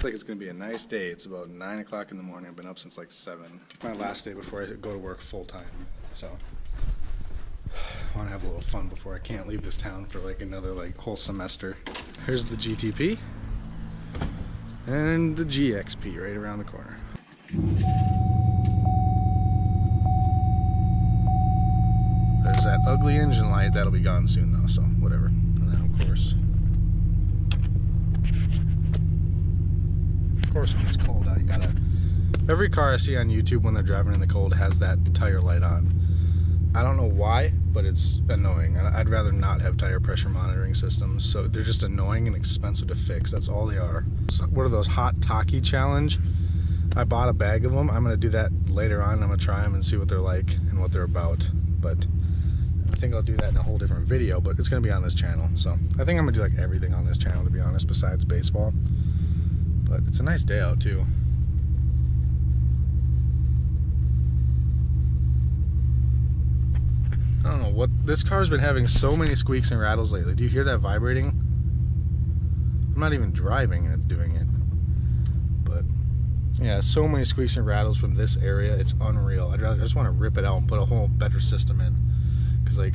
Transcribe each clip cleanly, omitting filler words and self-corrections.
Looks like it's gonna be a nice day. It's about 9 o'clock in the morning. I've been up since like 7. My last day before I go to work full time. So I want to have a little fun before I can't leave this town for like another like whole semester. Here's the GTP and the GXP right around the corner. There's that ugly engine light. That'll be gone soon though, so whatever. And then of course when it's cold out, you gotta... Every car I see on YouTube when they're driving in the cold has that tire light on. I don't know why, but it's annoying. I'd rather not have tire pressure monitoring systems. So they're just annoying and expensive to fix. That's all they are. So what are those hot Taki challenge? I bought a bag of them. I'm gonna do that later on. I'm gonna try them and see what they're like and what they're about. But I think I'll do that in a whole different video, but it's gonna be on this channel. So I think I'm gonna do like everything on this channel, to be honest, besides baseball. But it's a nice day out too. I don't know what, this car's been having so many squeaks and rattles lately. Do you hear that vibrating? I'm not even driving and it's doing it. But yeah, so many squeaks and rattles from this area. It's unreal. I just want to rip it out and put a whole better system in. Cause like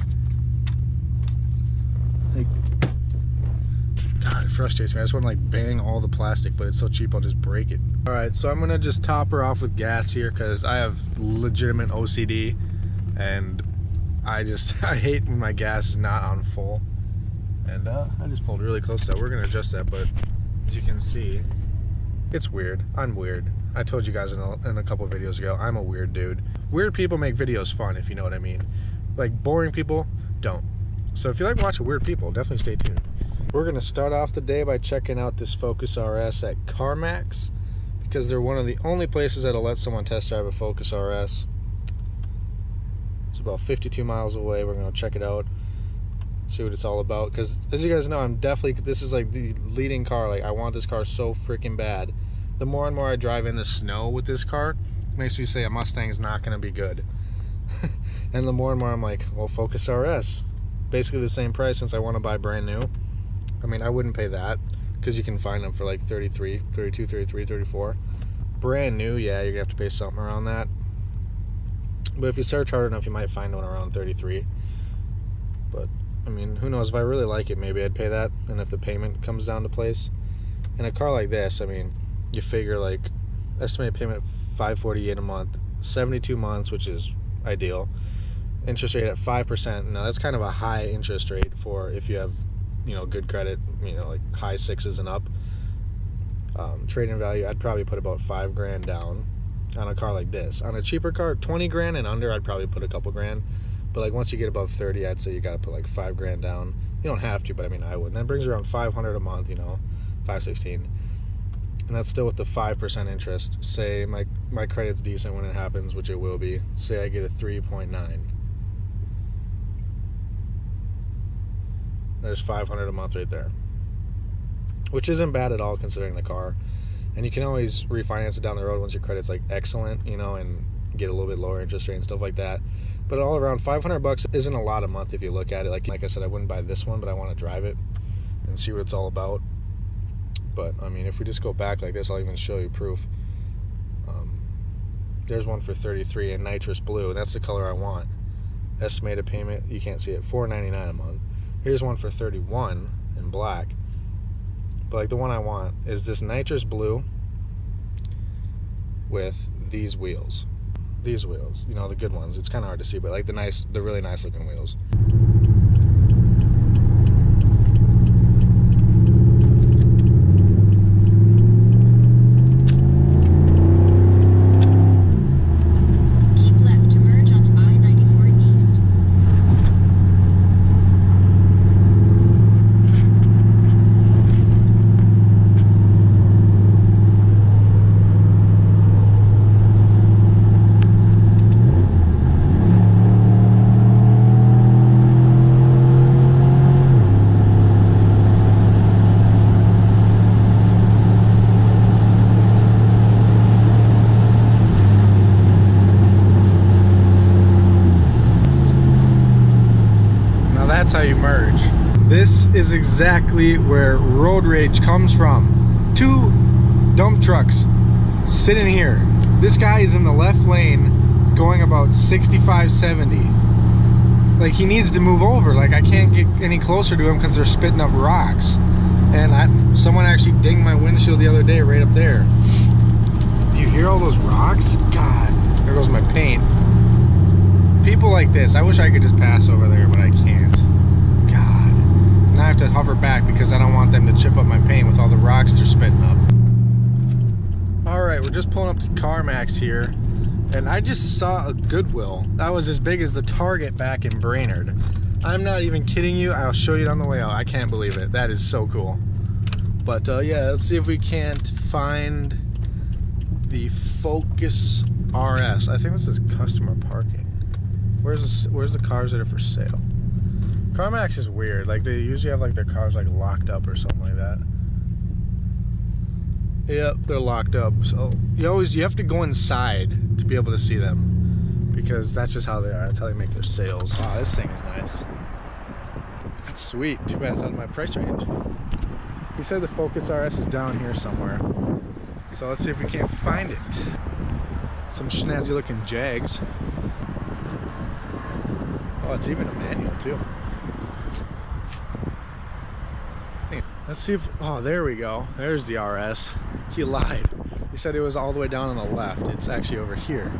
God, it frustrates me. I just want to like bang all the plastic, but it's so cheap I'll just break it. Alright, so I'm gonna just top her off with gas here because I have legitimate OCD and I hate when my gas is not on full. And I just pulled really close to that. We're gonna adjust that, but as you can see, it's weird. I'm weird. I told you guys in a couple of videos ago, I'm a weird dude. Weird people make videos fun, if you know what I mean. Like boring people don't. So if you like watching weird people, definitely stay tuned. We're gonna start off the day by checking out this Focus RS at Carmack's because they're one of the only places that'll let someone test drive a Focus RS. It's about 52 miles away. We're gonna check it out, see what it's all about. Because as you guys know, this is like the leading car. Like I want this car so freaking bad. The more and more I drive in the snow with this car, it makes me say a Mustang is not gonna be good. And the more and more I'm like, well, Focus RS, basically the same price since I want to buy brand new. I mean, I wouldn't pay that because you can find them for like 33, 32, 33, 34. Brand new, yeah, you're gonna have to pay something around that. But if you search hard enough, you might find one around 33. But I mean, who knows? If I really like it, maybe I'd pay that. And if the payment comes down to place, in a car like this, I mean, you figure like estimated payment $548 a month, 72 months, which is ideal. Interest rate at 5%. Now that's kind of a high interest rate for if you have, you know, good credit, you know, like high 6s and up. Trade-in value, I'd probably put about $5 grand down on a car like this. On a cheaper car, 20 grand and under, I'd probably put a couple grand. But like once you get above 30, I'd say you gotta put like $5 grand down. You don't have to, but I mean, I would. And that brings around 500 a month, you know, 516. And that's still with the 5% interest. Say my credit's decent when it happens, which it will be. Say I get a 3.9. There's 500 a month right there, which isn't bad at all considering the car. And you can always refinance it down the road once your credit's like excellent, you know, and get a little bit lower interest rate and stuff like that. But all around, 500 bucks isn't a lot a month if you look at it. Like I said, I wouldn't buy this one, but I want to drive it and see what it's all about. But I mean, if we just go back like this, I'll even show you proof. There's one for 33 in nitrous blue, and that's the color I want. Estimated payment, you can't see it, $4.99 a month. Here's one for 31 in black. But like the one I want is this nitrous blue with these wheels. These wheels, you know, the good ones. It's kind of hard to see, but like the really nice looking wheels. That's how you merge. This is exactly where road rage comes from. Two dump trucks sitting here. This guy is in the left lane going about 65, 70. Like, he needs to move over. Like, I can't get any closer to him because they're spitting up rocks. And someone actually dinged my windshield the other day right up there. Do you hear all those rocks? God, there goes my paint. People like this, I wish I could just pass over there, but I can't. God. And I have to hover back because I don't want them to chip up my paint with all the rocks they're spitting up. Alright, we're just pulling up to Carmack's here. And I just saw a Goodwill that was as big as the Target back in Brainerd. I'm not even kidding you. I'll show you it on the way out. I can't believe it. That is so cool. But yeah, let's see if we can't find the Focus RS. I think this is customer parking. Where's the cars that are for sale? Carmack's is weird. Like, they usually have like their cars like locked up or something like that. Yep, they're locked up. So you have to go inside to be able to see them, because that's just how they are. That's how they make their sales. Wow, this thing is nice. That's sweet. Too bad it's out of my price range. He said the Focus RS is down here somewhere. So let's see if we can't find it. Some snazzy looking Jags. Oh, it's even a manual too. Let's see if, oh, there we go. There's the RS. He lied. He said it was all the way down on the left. It's actually over here.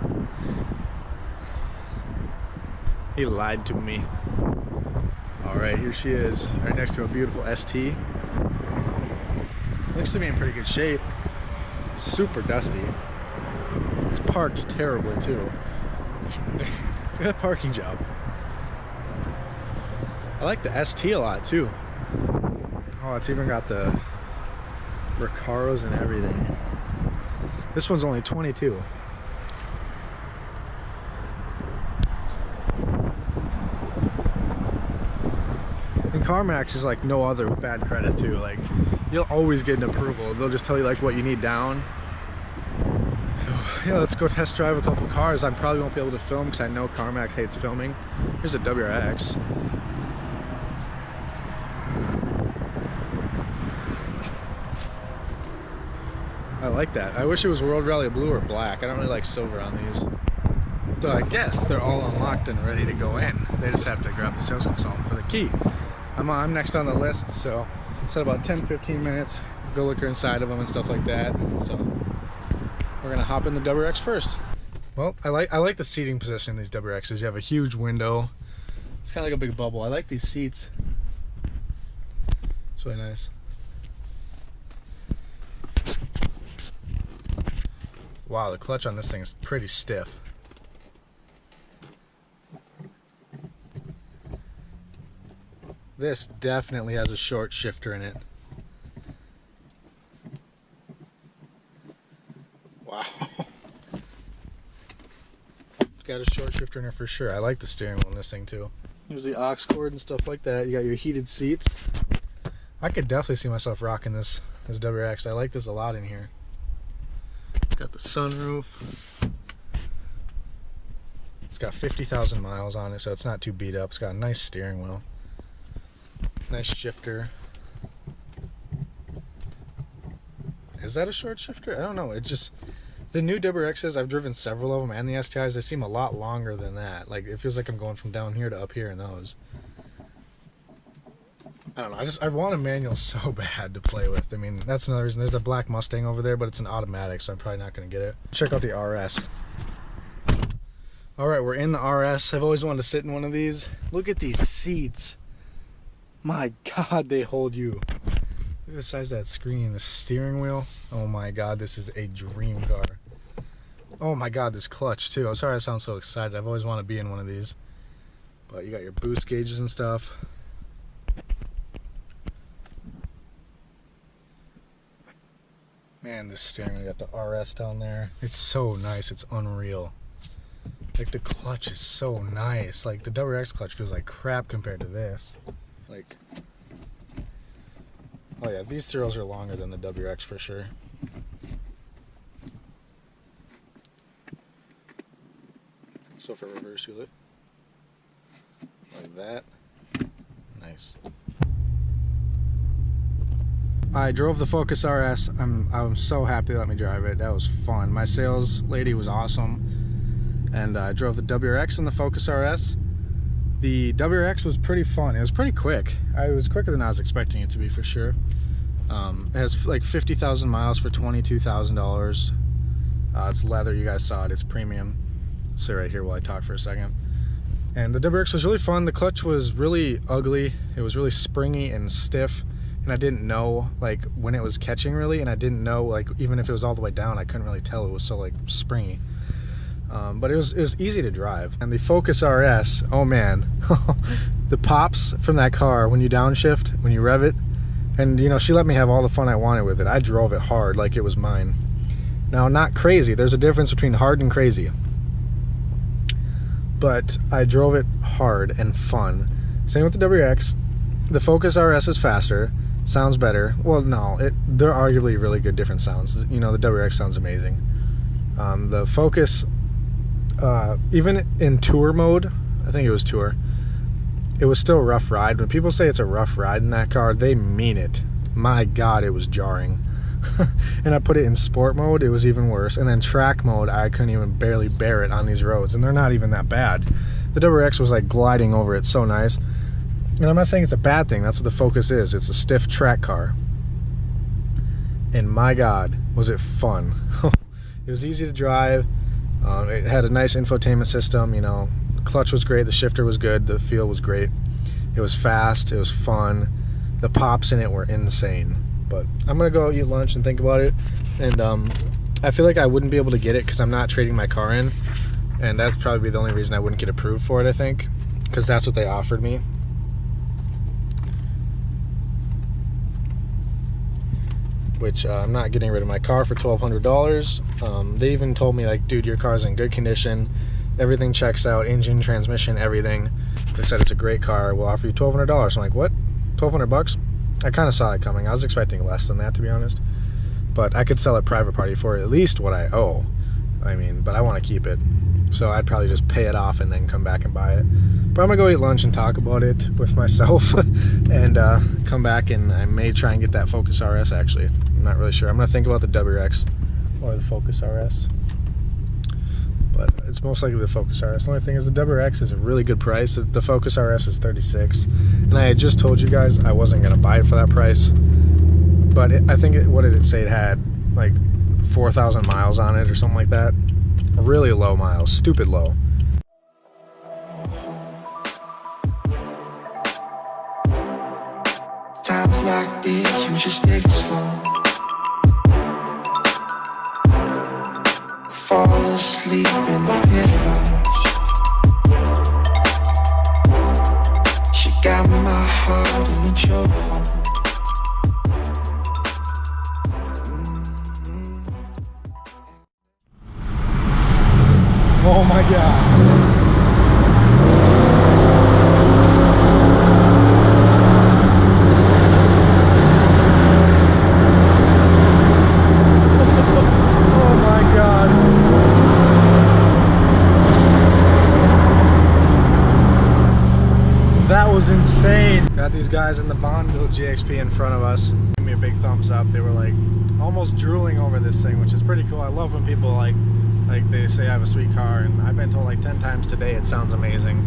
He lied to me. All right, here she is, right next to a beautiful ST. Looks to be in pretty good shape. Super dusty. It's parked terribly too. Look at that parking job. I like the ST a lot too. Oh, it's even got the Recaros and everything. This one's only 22. And Carmack's is like no other with bad credit too. Like, you'll always get an approval. They'll just tell you like what you need down. So yeah, let's go test drive a couple cars. I probably won't be able to film because I know Carmack hates filming. Here's a WRX. I like that. I wish it was World Rally Blue or black. I don't really like silver on these. So I guess they're all unlocked and ready to go in. They just have to grab the sales consultant for the key. I'm next on the list, so it's at about 10-15 minutes. Go look inside of them and stuff like that. So we're gonna hop in the WRX first. Well, I like the seating position in these WRXs. You have a huge window. It's kind of like a big bubble. I like these seats. It's really nice. Wow, the clutch on this thing is pretty stiff. This definitely has a short shifter in it. Wow. Got a short shifter in it for sure. I like the steering wheel in this thing too. There's the aux cord and stuff like that. You got your heated seats. I could definitely see myself rocking this WRX. I like this a lot in here. Got the sunroof. It's got 50,000 miles on it, so it's not too beat up. It's got a nice steering wheel. Nice shifter. Is that a short shifter? I don't know. It just, the new WRXs, I've driven several of them, and the STIs, they seem a lot longer than that. Like, it feels like I'm going from down here to up here in those. I don't know, I want a manual so bad to play with. I mean, that's another reason. There's a black Mustang over there, but it's an automatic, so I'm probably not going to get it. Check out the RS. Alright, we're in the RS. I've always wanted to sit in one of these. Look at these seats. My God, they hold you. Look at the size of that screen, the steering wheel. Oh my God, this is a dream car. Oh my God, this clutch too. I'm sorry I sound so excited. I've always wanted to be in one of these. But you got your boost gauges and stuff. Man, this steering wheel, got the RS down there. It's so nice, it's unreal. Like, the clutch is so nice. Like, the WRX clutch feels like crap compared to this. Like, oh yeah, these throws are longer than the WRX for sure. So for reverse, you look like that. Nice. I drove the Focus RS. I'm so happy they let me drive it. That was fun. My sales lady was awesome. And I drove the WRX and the Focus RS. The WRX was pretty fun. It was pretty quick. It was quicker than I was expecting it to be, for sure. It has like 50,000 miles for $22,000. It's leather, you guys saw it, it's premium. Sit right here while I talk for a second. And the WRX was really fun. The clutch was really ugly. It was really springy and stiff. And I didn't know like when it was catching really, and I didn't know like even if it was all the way down, I couldn't really tell. It was so like springy. But it was easy to drive. And the Focus RS, oh man, the pops from that car when you downshift, when you rev it, and you know, she let me have all the fun I wanted with it. I drove it hard like it was mine. Now, not crazy. There's a difference between hard and crazy. But I drove it hard and fun. Same with the WRX. The Focus RS is faster, sounds better. Well, no, they're arguably really good different sounds. You know, the WRX sounds amazing. The Focus, even in tour mode, I think it was tour, it was still a rough ride. When people say it's a rough ride in that car, they mean it. My God, it was jarring. And I put it in sport mode, it was even worse. And then track mode, I couldn't even barely bear it on these roads, and they're not even that bad. The WRX was like gliding over it, so nice. And I'm not saying it's a bad thing, that's what the Focus is. It's a stiff track car. And my God, was it fun. It was easy to drive. It had a nice infotainment system, you know. The clutch was great, the shifter was good, the feel was great. It was fast, it was fun. The pops in it were insane. But I'm gonna go eat lunch and think about it. And I feel like I wouldn't be able to get it because I'm not trading my car in. And that's probably the only reason I wouldn't get approved for it, I think. Because that's what they offered me. Which I'm not getting rid of my car for $1,200. They even told me like, dude, your car's in good condition, everything checks out, engine, transmission, everything. They said it's a great car, we'll offer you $1,200. I'm like, what? 1,200 bucks? I kind of saw it coming. I was expecting less than that, to be honest. But I could sell it private party for at least what I owe. I mean, but I want to keep it. So I'd probably just pay it off and then come back and buy it. But I'm gonna go eat lunch and talk about it with myself and come back, and I may try and get that Focus RS actually. I'm not really sure. I'm gonna think about the WRX or the Focus RS. But it's most likely the Focus RS. The only thing is the WRX is a really good price. The Focus RS is $36. And I had just told you guys I wasn't gonna buy it for that price. But I think, what did it say? It had like 4,000 miles on it or something like that. Really low miles, stupid low. Times like this, you just take it slow. Fall asleep in the pillows. She got my heart in a chokehold. Oh my God. That was insane. Got these guys in the Bonneville GXP in front of us. Give me a big thumbs up. They were like almost drooling over this thing, which is pretty cool. I love when people like they say I have a sweet car, and I've been told like 10 times today it sounds amazing.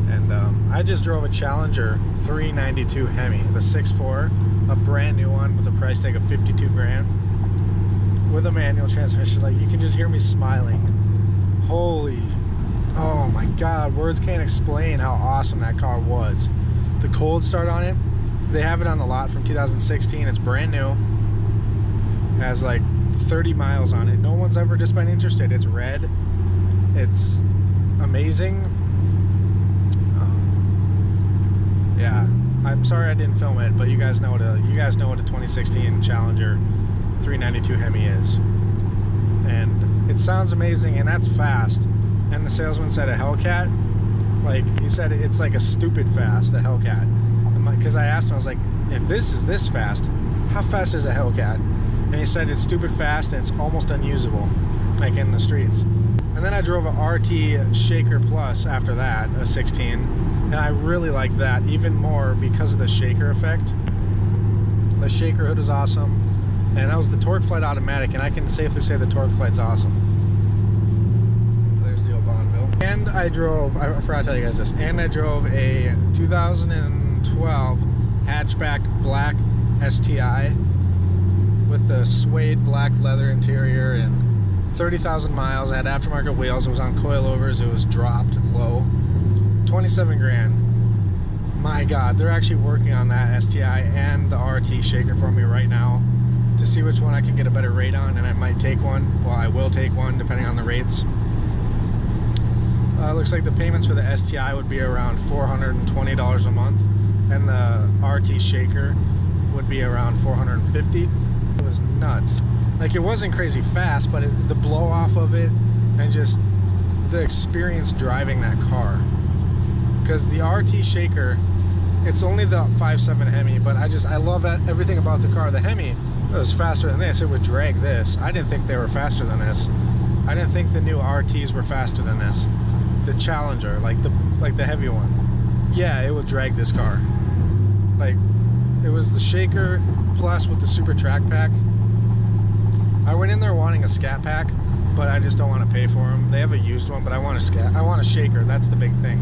And I just drove a Challenger 392 Hemi, the 6.4, a brand new one with a price tag of 52 grand, with a manual transmission. Like, you can just hear me smiling. Holy, oh my God, words can't explain how awesome that car was. The cold start on it, they have it on the lot from 2016. It's brand new, has like 30 miles on it. No one's ever just been interested. It's red, it's amazing. Yeah, I'm sorry I didn't film it, but you guys know what a 2016 Challenger 392 Hemi is, and it sounds amazing, and that's fast. And the salesman said a Hellcat, like he said, it's like a stupid fast, a Hellcat. Because I asked him, I was like, if this is this fast, how fast is a Hellcat? And he said it's stupid fast and it's almost unusable, like in the streets. And then I drove a RT Shaker Plus after that, a 16, and I really liked that even more because of the shaker effect. The shaker hood was awesome, and that was the Torque Flight automatic, and I can safely say the Torque Flight's awesome. There's the old Bonneville. And I drove, I forgot to tell you guys this, and I drove a 2012 hatchback black STI with the suede black leather interior and 30,000 miles. I had aftermarket wheels. It was on coilovers. It was dropped low. 27 grand. My God, they're actually working on that STI and the RT shaker for me right now to see which one I can get a better rate on, and I might take one. Well, I will take one depending on the rates. Looks like the payments for the STI would be around $420 a month, and the RT shaker would be around $450. It was nuts. Like, it wasn't crazy fast, but the blow off of it and just the experience driving that car. Because the RT shaker, it's only the 5.7 Hemi, but I love everything about the car. The Hemi, it was faster than this. It would drag this. I didn't think they were faster than this. I didn't think the new RTs were faster than this. The Challenger, like the heavy one, yeah, it would drag this car. Like, it was the shaker plus with the super track pack. I went in there wanting a scat pack, but I just don't want to pay for them. They have a used one, but I want a shaker. That's the big thing.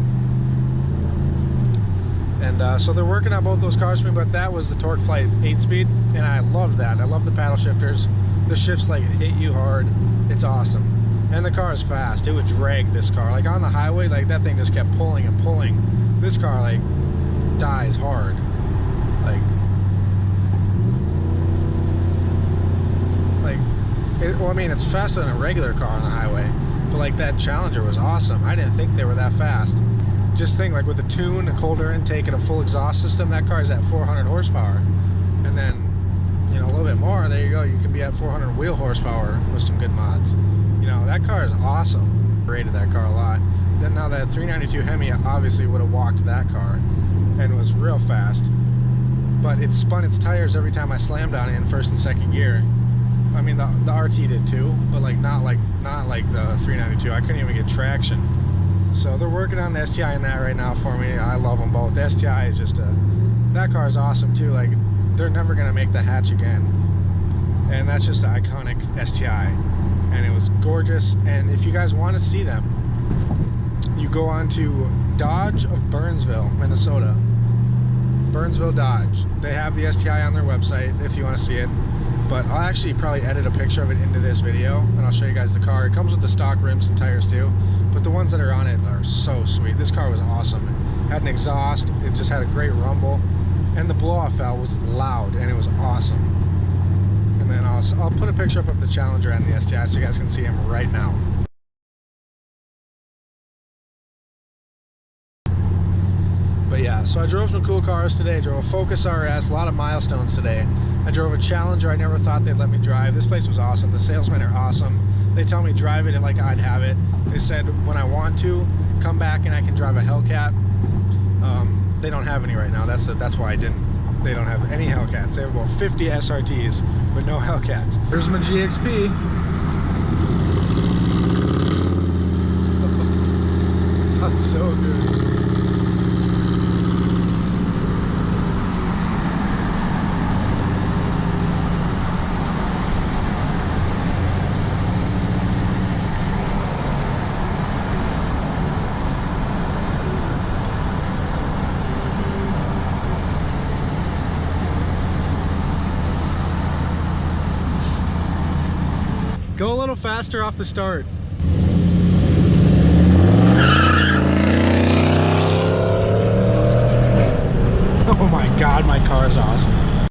And so they're working on both those cars for me, but that was the Torque Flight 8-speed, and I love that. I love the paddle shifters. The shifts like hit you hard. It's awesome. And the car is fast. It would drag this car. Like on the highway, like that thing just kept pulling and pulling. This car like dies hard. Well, I mean, it's faster than a regular car on the highway, but like that Challenger was awesome. I didn't think they were that fast. Just think, like with a tune, a cold air intake, and a full exhaust system, that car's at 400 horsepower. And then, you know, a little bit more, there you go. You can be at 400 wheel horsepower with some good mods. You know, that car is awesome. Rated that car a lot. Then now that 392 Hemi obviously would have walked that car and was real fast. But it spun its tires every time I slammed on it in first and second gear. I mean, the RT did too, but like not like the 392. I couldn't even get traction. So they're working on the STI in that right now for me. I love them both. The STI is just that car is awesome too. Like, they're never gonna make the hatch again, and that's just an iconic STI, and it was gorgeous. And if you guys want to see them, you go on to Dodge of Burnsville, Minnesota. Burnsville Dodge. They have the STI on their website if you want to see it. But I'll actually probably edit a picture of it into this video, and I'll show you guys the car. It comes with the stock rims and tires too, but the ones that are on it are so sweet. This car was awesome. It had an exhaust, it just had a great rumble, and the blow-off valve was loud, and it was awesome. And then I'll put a picture up of the Challenger and the STI so you guys can see him right now. But yeah, so I drove some cool cars today. I drove a Focus RS, a lot of milestones today. I drove a Challenger I never thought they'd let me drive. This place was awesome. The salesmen are awesome. They tell me drive it like I'd have it. They said when I want to, come back and I can drive a Hellcat. They don't have any right now. That's why I didn't. They don't have any Hellcats. They have about 50 SRTs, but no Hellcats. Here's my GXP. Sounds so good. Go a little faster off the start. Oh my God, my car is awesome.